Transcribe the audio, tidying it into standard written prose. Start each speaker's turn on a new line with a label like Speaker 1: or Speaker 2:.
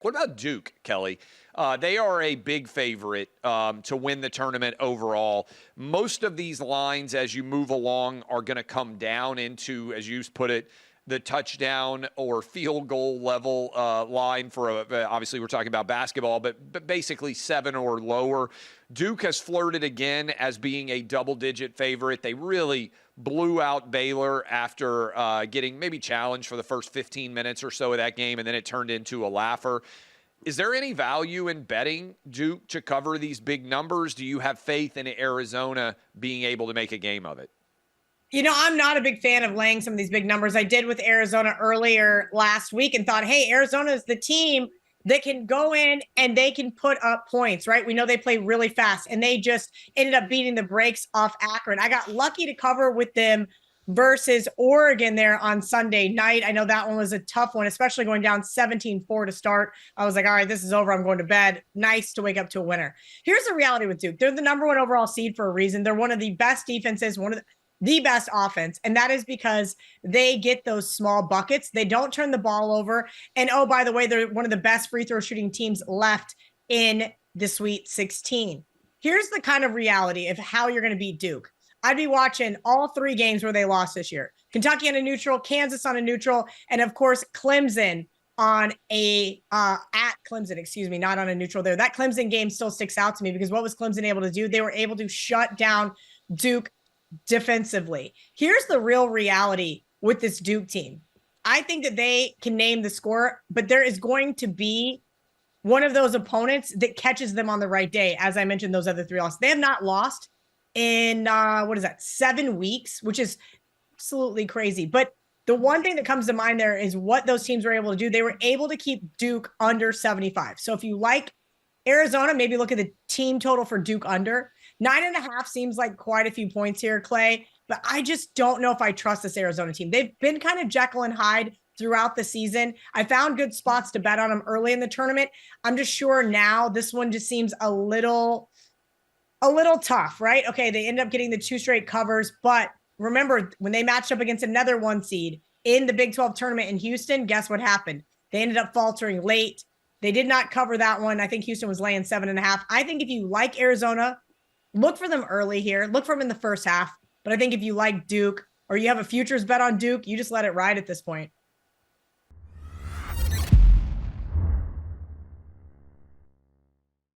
Speaker 1: What about Duke, Kelly? They are a big favorite to win the tournament overall. Most of these lines, as you move along, are going to come down into, as you put it, the touchdown or field goal level line for obviously we're talking about basketball, but basically 7 or lower. Duke has flirted again as being a double-digit favorite. They really blew out Baylor after getting maybe challenged for the first 15 minutes or so of that game, and then it turned into a laugher. Is there any value in betting Duke to cover these big numbers? Do you have faith in Arizona being able to make a game of it?
Speaker 2: I'm not a big fan of laying some of these big numbers. I did with Arizona earlier last week and thought, hey, Arizona is the team that can go in and they can put up points, right? We know they play really fast, and they just ended up beating the brakes off Akron. I got lucky to cover with them versus Oregon there on Sunday night. I know that one was a tough one, especially going down 17-4 to start. I was like, all right, this is over. I'm going to bed. Nice to wake up to a winner. Here's the reality with Duke. They're the number one overall seed for a reason. They're one of the best defenses, one of the best offense. And that is because they get those small buckets. They don't turn the ball over. And oh, by the way, they're one of the best free throw shooting teams left in the Sweet 16. Here's the kind of reality of how you're going to beat Duke. I'd be watching all 3 games where they lost this year. Kentucky on a neutral, Kansas on a neutral, and of course, Clemson on at Clemson, not on a neutral there. That Clemson game still sticks out to me because what was Clemson able to do? They were able to shut down Duke defensively. Here's the real reality with this Duke team. I think that they can name the score, but there is going to be one of those opponents that catches them on the right day. As I mentioned, those other 3 losses. They have not lost in 7 weeks, which is absolutely crazy. But the one thing that comes to mind there is what those teams were able to do. They were able to keep Duke under 75. So if you like Arizona, maybe look at the team total for Duke under. 9.5 seems like quite a few points here, Clay, but I just don't know if I trust this Arizona team. They've been kind of Jekyll and Hyde throughout the season. I found good spots to bet on them early in the tournament. I'm just sure now this one just seems a little tough, right? Okay, they end up getting the 2 straight covers, but remember when they matched up against another 1 seed in the Big 12 tournament in Houston, guess what happened? They ended up faltering late. They did not cover that one. I think Houston was laying 7.5. I think if you like Arizona, look for them early here. Look for them in the first half. But I think if you like Duke or you have a futures bet on Duke, you just let it ride at this point.